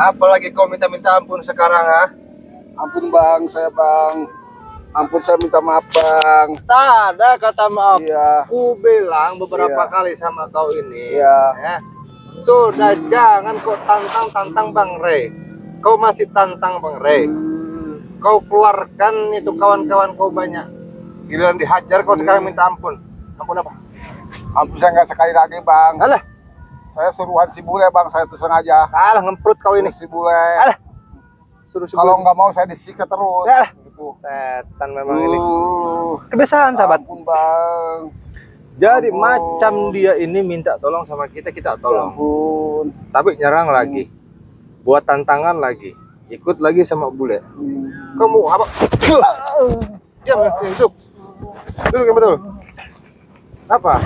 Apalagi kau minta-minta ampun sekarang, ah? Ampun bang, ampun saya minta maaf bang. Tak ada kata maaf. Iya. Ku bilang beberapa Iya. kali sama kau ini. Iya. Ya. Sudah jangan kau tantang Bang Rey. Kau masih tantang Bang Rey. Kau keluarkan itu kawan-kawan kau banyak. Giliran dihajar kau sekarang minta ampun. Ampun apa? Ampun saya nggak sekali lagi bang. Alah, Saya suruhan si bule bang, saya tuh sengaja. alah ngemprut kau ini. Si bule. Alah. Suruh Kalau nggak mau saya disiksa terus. Alah. Gitu. Setan memang ini. Kebiasaan Sahabat. Ampun bang. Jadi Ampun. macam dia ini minta tolong sama kita tolong. Ampun. Tapi nyerang lagi. Buat tantangan lagi. Ikut lagi sama bule. Kamu apa? Diam ya, duduk. Duduk yang betul. Apa?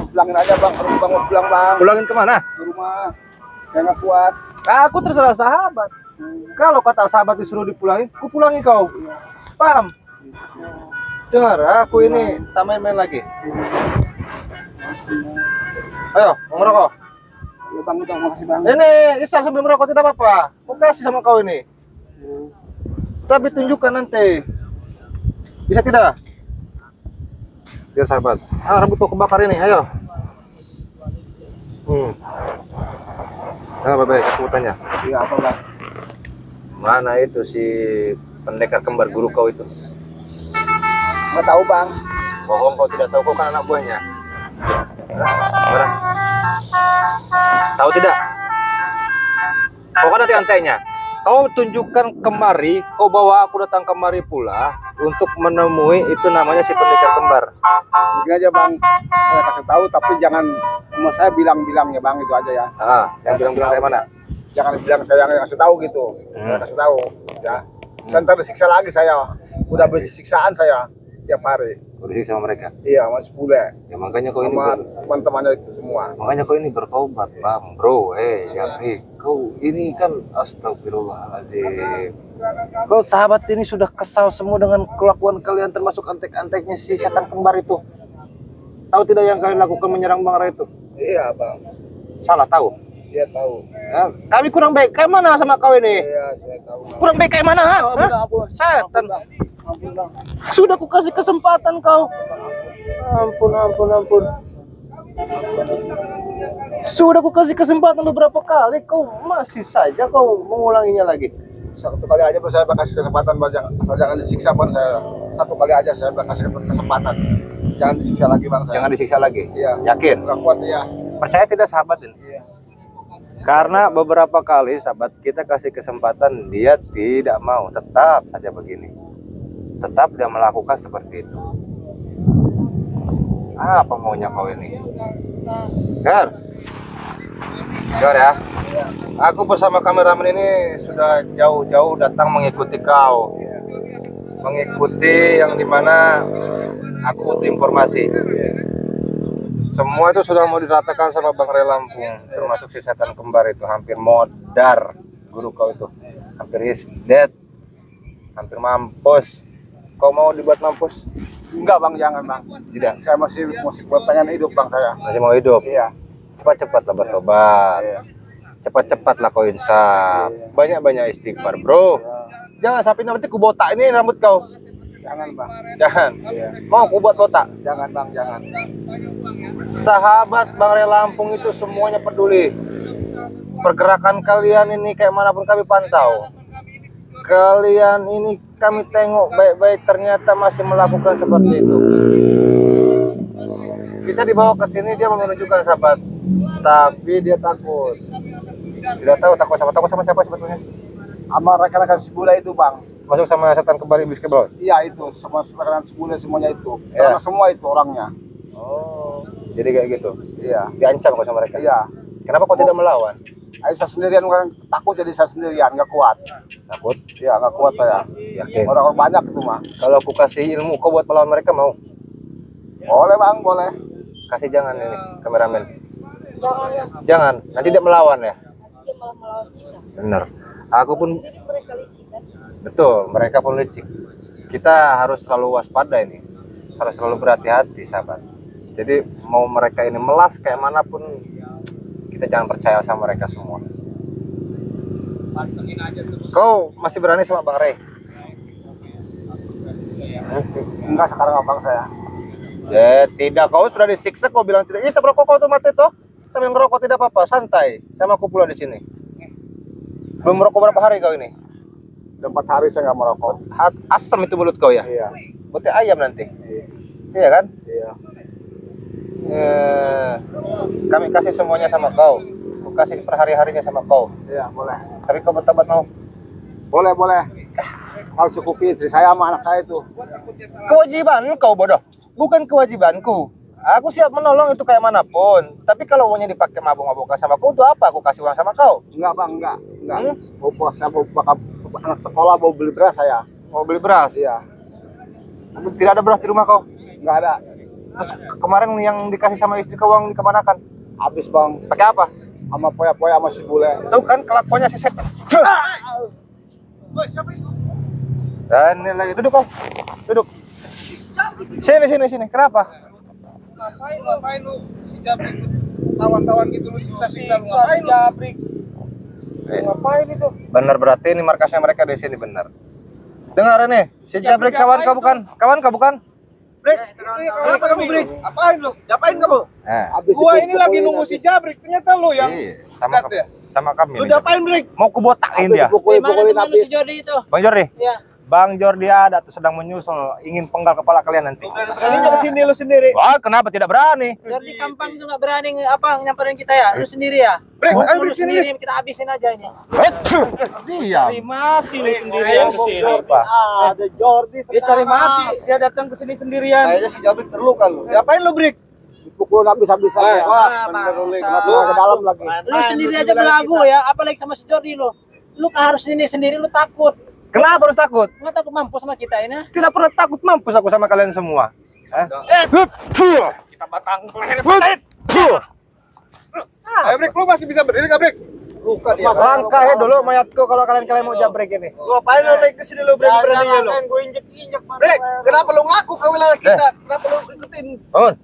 Pulangin aja bang, harus bang mau pulang bang. Pulangin kemana? Di rumah. Saya nggak kuat. Aku terserah sahabat. Kalau kata sahabat disuruh dipulangin, ku pulangi kau. Paham? Dengar, aku ini tak main-main lagi. Ayo, mau merokok. Ya bang, udah makasih bang. Ini isap sambil merokok tidak apa-apa. Aku kasih sama kau ini. Tapi tunjukkan nanti. Bisa tidak? Biar sahabat. Ah, rambut kau kebakar ini, ayo. Nah, baik, aku mau tanya. Iya apa bang? Mana itu si pendekar kembar guru kau itu? Nggak tahu bang. Bohong, kau tidak tahu, kau kan anak buahnya. Mana? Tahu tidak? Kau kan nanti antainya. Kau tunjukkan kemari, kau bawa aku datang kemari pula untuk menemui itu namanya si pendekar kembar. Mungkin aja bang, saya kasih tahu tapi jangan mau saya bilang-bilang ya bang, itu aja ya. Ah, yang bilang-bilang kayak mana? Jangan bilang saya yang kasih tahu gitu. Saya kasih tahu ya. Saya ntar disiksa lagi saya. Udah beri siksaan saya tiap hari. Bersih sama mereka. Iya, mas bule. Ya makanya kau ini Sama teman-temannya itu semua. makanya kau ini bertobat, Bang, bro. Jangan kau ini kan astagfirullahaladzim. Kau sahabat ini sudah kesal semua dengan kelakuan kalian, termasuk antek-anteknya si setan kembar itu. Tahu tidak yang kalian lakukan menyerang Bang Ray itu? Iya bang. Salah tahu. Iya tahu. Ya, kami kurang baik kayak mana sama kau ini? Iya saya tahu. Bang. Kurang baik kayak mana? Ha? Ampun. Setan. Ampun bang. Sudah ku kasih kesempatan kau. Ampun. Sudah ku kasih kesempatan beberapa kali, kau masih saja kau mengulanginya lagi. Satu kali aja saya kasih kesempatan bang, jangan disiksa bang saya. Satu kali aja saya kasih kesempatan. Jangan disiksa lagi bang. Saya. Jangan disiksa lagi. Iya. Yakin? Nggak kuat ya. Percaya tidak sahabat ini? Iya. Karena beberapa kali sahabat kita kasih kesempatan, dia tidak mau, tetap saja begini. Tetap dia melakukan seperti itu. Apa maunya kau ini? Gar ya. Aku bersama kameramen ini sudah jauh-jauh datang mengikuti kau. Mengikuti yang dimana aku butuh informasi. Semua itu sudah mau diratakan sama Bang Ray Lampung, termasuk si setan kembar itu hampir modar guru kau itu. Hampir is dead. Hampir mampus. Kau mau dibuat mampus? Enggak bang, jangan bang. Tidak. Saya masih pengen hidup bang saya. Masih mau hidup? Iya. Cepat-cepatlah bertobat. Iya. Cepat-cepatlah kau insaf. Banyak-banyak istighfar, bro. Jangan sampai nanti ku botak ini rambut kau. Jangan bang. Jangan. Iya. Mau ku buat botak? Jangan bang, jangan. Sahabat Bang Ray Lampung itu semuanya peduli. Pergerakan kalian ini kayak manapun kami pantau. Kalian ini kami tengok baik-baik, ternyata masih melakukan seperti itu. Kita dibawa ke sini, dia menunjukkan sahabat, tapi dia takut. Tidak tahu takut sama siapa sebetulnya? Sama rekan-rekan sebulan itu bang. Masuk sama setan kembar iblis kebal. Iya itu, sama rekan sebulan semuanya itu. Iya. Karena semua itu orangnya. Oh, jadi kayak gitu. Iya. Diancam kok sama mereka. Iya. Kenapa kau tidak melawan? Saya sendirian kan takut, jadi saya sendirian nggak kuat. Takut? Iya nggak kuat saya. Yakin? Orang banyak itu mah. Kalau aku kasih ilmu, kau buat melawan mereka mau? Boleh bang, boleh. Kasih jangan ini, kameramen. Jangan, nanti dia melawan ya. Bener. Aku pun betul, mereka pun licik. Kita harus selalu waspada ini, harus selalu berhati-hati sahabat. Jadi mau mereka ini melas kayak manapun, kita jangan percaya sama mereka semua. Kau masih berani sama Bang Rey? Enggak, sekarang abang saya. Ya tidak, kau sudah disiksa, kau bilang tidak. Ini seberapa kau tuh mati tuh? Sambil ngerokok tidak apa-apa, santai. Sama aku pula di sini. Belum merokok berapa hari kau ini? Udah 4 hari saya nggak merokok. Asam itu mulut kau ya? Iya. Putih ayam nanti. Iya kan? Iya. Kami kasih semuanya sama kau. Aku kasih per hari-harinya sama kau. Iya, boleh. Tapi kau bertobat mau? Boleh, boleh. Kau cukupi istri saya sama anak saya itu. Kewajiban kau bodoh. Bukan kewajibanku. Aku siap menolong itu kayak manapun. Tapi kalau uangnya dipakai mabuk-mabukan sama kau, untuk apa aku kasih uang sama kau? Enggak, Bang, enggak. Saya bakal anak sekolah mau beli beras saya. Mau beli beras? Iya. Terus tidak ada beras di rumah kau? Enggak ada. Terus kemarin yang dikasih sama istri kau uang dikemanakan? Habis, Bang. Pakai apa? Sama poya-poya sama si bule. Tahu kan kelakuannya si setan. Siapa itu? Dan ini lagi duduk kau. Duduk. Sini. Kenapa? Ngapain lu si Jabrik tawan-tawan gitu lu siksa-siksa lu Si Jabrik. ngapain itu? Benar, berarti ini markasnya mereka di sini, benar. Dengar nih, si Jabrik kawan kau bukan? Kawan kau bukan? Brik, kenapa kamu Brik? Apain lu? Ngapain kamu? Habis Gua ini dipukul-pukulin lagi nunggu habis. si Jabrik, ternyata lu yang Iya, dekat ya? sama kami. Lu nih. ngapain Brik? Mau kubotakin dia. Dipukul-pukulin habis. Jordi itu? Bang Jordi. Iya. Bang Jordi ada tuh sedang menyusul, ingin penggal kepala kalian nanti. Beraninya kesini lu sendiri. Wah, kenapa tidak berani? Jordi Kampang itu nggak berani nyamperin kita ya? Lu sendiri ya? Brik, Mau ayo lu Brik sini. sendiri, kita habisin aja ini. Diam. Cari mati lu sendiri ayo yang kesini. Apa? Ada Jordi. Dia cari mati, dia datang ke sini sendirian. Kayaknya si Jabrik terluka lu. Ngapain lu Brik? Dipukulin habis-habisan ya. Wah, Lu ke dalam lagi. Lu sendiri aja belagu ya, apalagi sama si Jordi lu. Lu harus sendiri lu takut. Kenapa harus takut? Nggak takut mampu sama kita ini? Tidak pernah takut, mampus aku sama kalian semua. Kita batang leher. Ayo Brik, lu masih bisa berdiri enggak Brik? Luka dia. Langkahi dulu mayatku kalau kalian mau jabrik ini. Lu ngapain lu naik ke sini lu berani-beraninya lu? Gue injek-injek. Brik, kenapa lu ngaku ke wilayah kita? Kenapa lu ikutin? Bangun.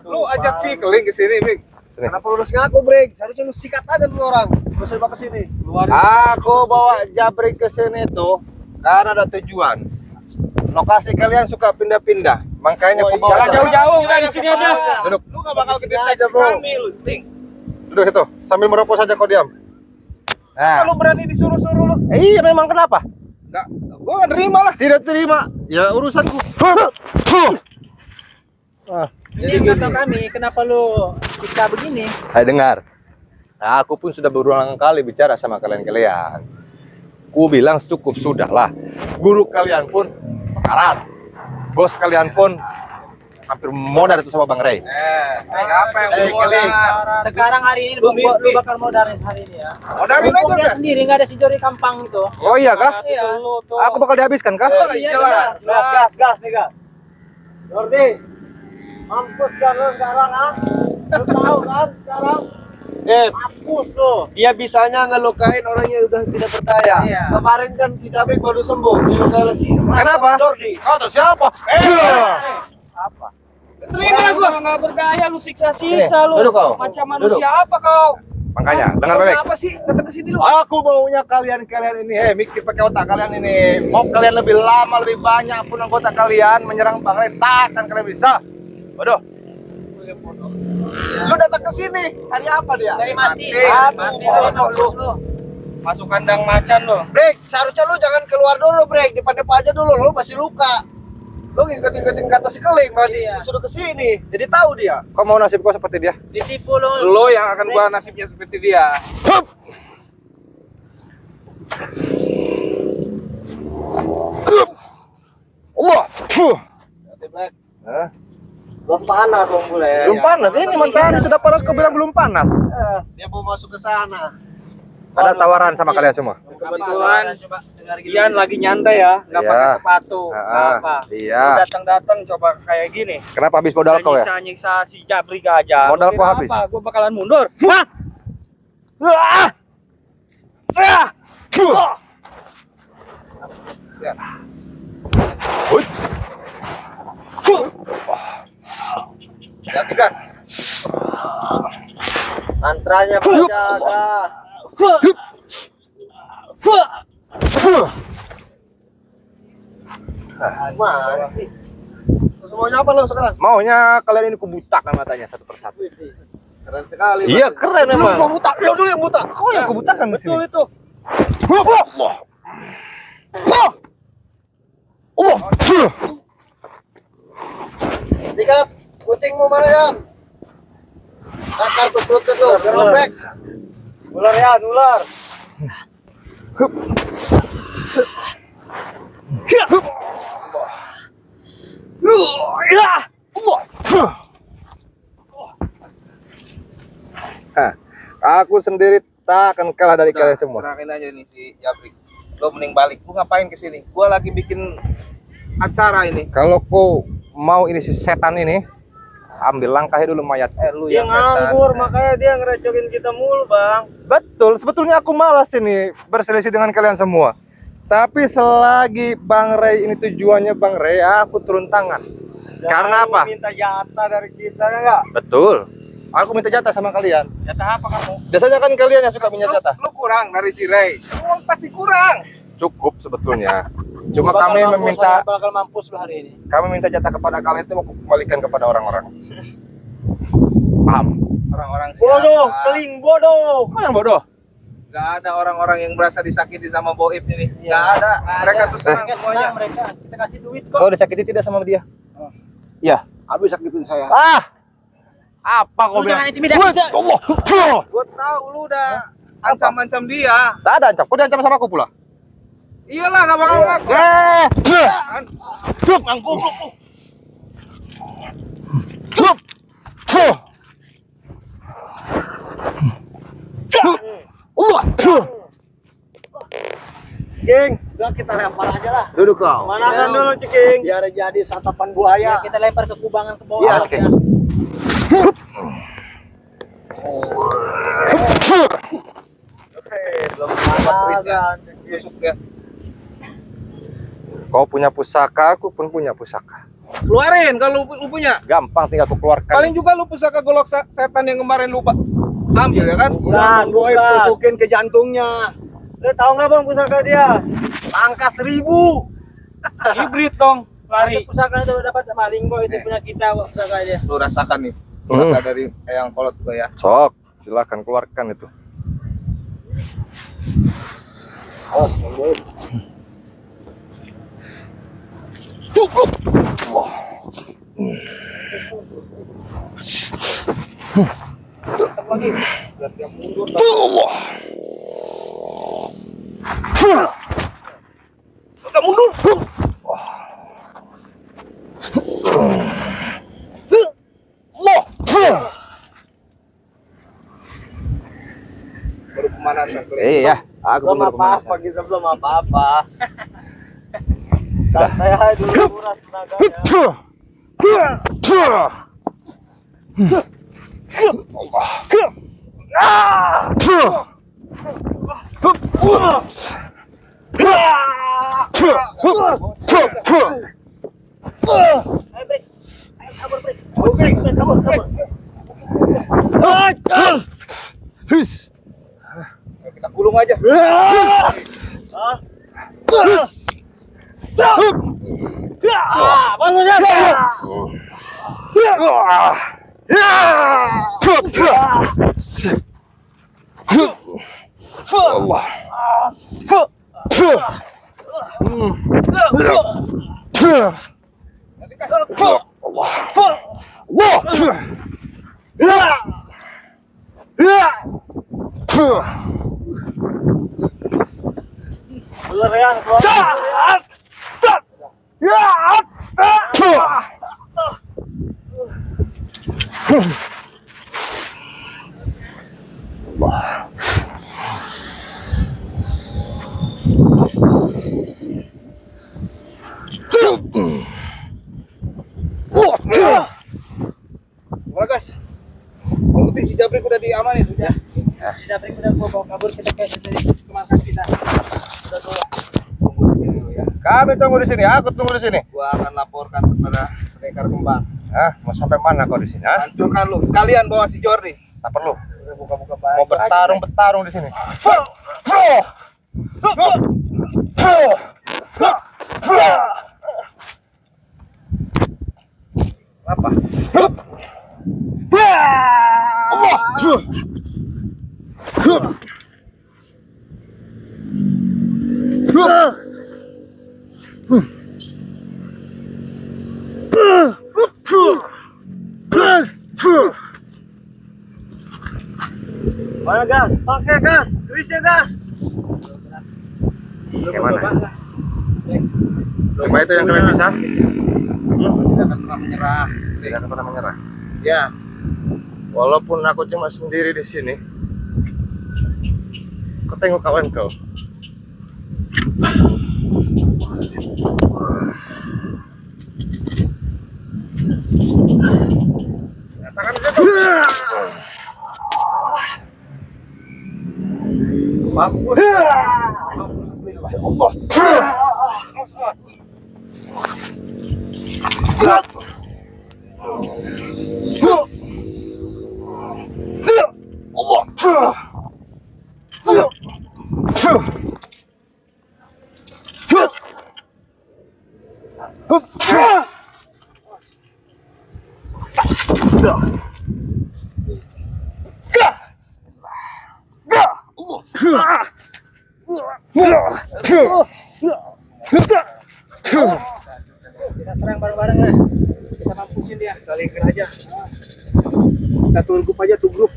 Lu ajak si Keling ke sini, Brik. Kenapa lu harus ngaku, Brik? Seharusnya lu sikat aja tuh orang. Lu usah dibawa ke sini. Aku bawa jabrik ke sini tuh karena ada tujuan. Lokasi kalian suka pindah-pindah, makanya aku bawa. Jangan jauh-jauh, udah di sini aja. Duduk. Lu gak bakal kedetek kami, lu. Ting. Duduk itu, sambil merokok saja kau diam. Nah, Kalau berani disuruh-suruh lu. iya memang kenapa? Enggak, gua gak terima lah. Tidak terima, ya urusanku. Ini yang kata kami, kenapa lu kita begini? Saya dengar. Aku pun sudah berulang kali bicara sama kalian-kalian. Ku bilang cukup sudahlah. Guru kalian pun sekarat. Bos kalian pun hampir modal itu sama Bang Rey. Apa yang mau Sekarang hari ini lu bakal modarin hari ini ya. Modarin aja, Dia Brik. sendiri, nggak ada si Jordi Kampang itu. Oh iya kah? Iya. Aku bakal dihabiskan kah? Iya, jelas. gas nih kak. Jordi, mampus kan lu sekarang ah? Lu tahu kan sekarang? Mampus lu. Dia bisanya ngelukain orang yang udah tidak berdaya. Iya. Kemarin kan si Jabrik baru sembuh. Dilukai si Kenapa? Jordi. Kau tahu siapa? Apa? Terima lah gua. Nggak berdaya lu Sini, siksa-siksa lu. duduk kau. Macam manusia apa kau? Makanya, dengar baik. Apa sih? Datang ke sini lu. Aku maunya kalian ini, mikir pakai otak kalian ini. Mau kalian lebih lama, lebih banyak pun anggota kalian menyerang Bang Rey, takkan kalian bisa. Waduh. Lu datang ke sini. Cari apa dia? Cari mati. Mati. Lu. Masuk kandang macan lu. Break, seharusnya lu jangan keluar dulu, Break. Depan-depan aja dulu, lu masih luka. Lu ngikutin kata si Keling, Iya. suruh ke sini. Jadi tahu dia. Kau mau nasib kau seperti dia? Ditipu lu. Lu yang akan gua nasibnya seperti dia. Hup! Allah. Black. Hah? Belum panas Bang Bule. Belum panas. Ini matahari sudah panas, kau bilang belum panas. Dia mau masuk ke sana. Ada tawaran sama kalian semua. Kebetulan Ian lagi nyantai ya, nggak Iya. pakai sepatu, nggak apa. Iya. Lu datang-datang coba kayak gini. Kenapa habis modal kau ya? Nyiksa si Jabrik aja. Modal Lu kau kira habis. apa? Gua bakalan mundur. Hah? Ah! Ah! Ganti gas. Mantranya berjaga. Mana sih? Semuanya apa lo sekarang? Maunya kalian ini kubutakan matanya satu persatu. Keren sekali. Iya, keren Lu emang. gua buta, lu dulu yang buta. Kau yang kubutakan di sini. Betul itu. Sikat, kucingmu mana ya? Akar tuh perutnya tuh, biar lembek. Ular ya, ular. Hah, aku sendiri tak akan kalah dari kalian semua. Serahin aja nih si Jabrik. Lo mending balik. Lu ngapain kesini? Gua lagi bikin acara ini. Kalau kau mau ini si setan ini, ambil langkahnya dulu mayat. Lu Dia yang setan. nganggur, makanya dia ngerecokin kita mulu, Bang. Betul, sebetulnya aku malas ini berselisih dengan kalian semua. Tapi selagi Bang Ray ini tujuannya Bang Ray, aku turun tangan. Karena apa? Minta jatah dari kita ya enggak? Betul. Aku minta jatah sama kalian. Jatah apa kamu? Biasanya kan kalian yang suka minta jatah. Lu kurang dari si Ray. Semua pasti kurang. Cukup sebetulnya. Cuma kami meminta bakal mampus lu hari ini. kami minta jatah kepada kalian itu mau kembalikan kepada orang-orang. Paham? Orang-orang Bodoh, siapa? keling bodoh. Kau yang bodoh. Gak ada orang-orang yang merasa disakiti sama Boib ini. Iya. Gak ada. Mereka tuh senang Mereka semuanya. senang mereka. Kita kasih duit kok. Kau disakiti tidak sama dia? Iya. Habis sakitin saya. Apa kau Lu bilang? jangan intimidasi. Allah. Gua tahu lu udah ancam-ancam dia. Tak ada ancam. Kau diancam sama aku pula. Iyalah, gak bakal ngaku. Cuk, Goblok lu. cuk. King, udah kita lempar aja lah. Duduk kau. Manasan dulu, Ciking. Biar jadi santapan buaya. Ya, kita lempar ke kubangan ke bawah. Iya, ya. oke. Belum dapat Trisnya. Tusuk dia. Kau punya pusaka, aku pun punya pusaka. Keluarin kalau lu punya. Gampang tinggal aku keluarkan. Paling juga lu pusaka golok setan yang kemarin lupa ambil ya kan? Bukan, boy, tusukin ke jantungnya. Lu tahu nggak Bang pusaka dia? Angka 1000. Hibrid dong. Lari. Pusaka itu dapat maling kok, itu punya kita kok pusaka dia. Lu rasakan nih. Pusaka dari Eyang Kolot gua ya. Sok, silakan keluarkan itu. Cukup. Udah mundur. Baru pemanasan. Iya, aku Belum benar apa-apa, kita belum apa-apa. Santai aja dulu, kuras tenaganya. Kita gulung aja. Ular ya, keluar. Guys. Yang penting si Jabrik udah diamanin ya. Sudah break, udah gua bawa kabur kita ke markas kita. Udah dulu. Tunggu di sini lu ya. Kami tunggu di sini, aku tunggu di sini. Gua akan laporkan kepada pendekar kembang. Mau sampai mana kau di sini? Hancurkan lu. Sekalian bawa si Jordi. Tak perlu. Buka-buka Mau bertarung di sini. Apa? Mana gas? Oke gas, Krisnya gas. Gimana? Cuma itu yang kalian bisa? Tidak akan pernah menyerah. Tidak akan pernah menyerah. Ya. Walaupun aku cuma sendiri di sini, kau tengok kawan kau. Rasakan itu. Mampus. Bismillah ya Allah. Kita serang bareng-bareng lah. Kita mampusin dia. Saling aja. Kita turgup aja tuh grup.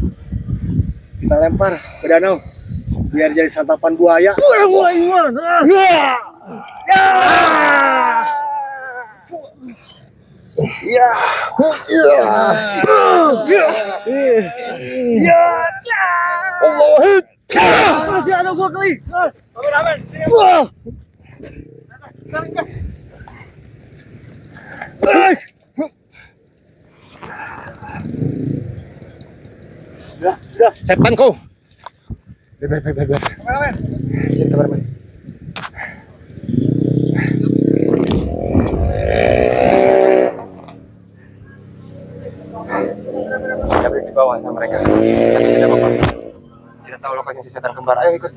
Kita lempar ke danau. Biar jadi santapan buaya. Masih ada gua kali. Amin. Udah. Setan kau. Biar. Kita beri di bawah sama mereka. Kita tidak apa-apa. Tidak tahu lokasi si setan kembar. Ayo ikut.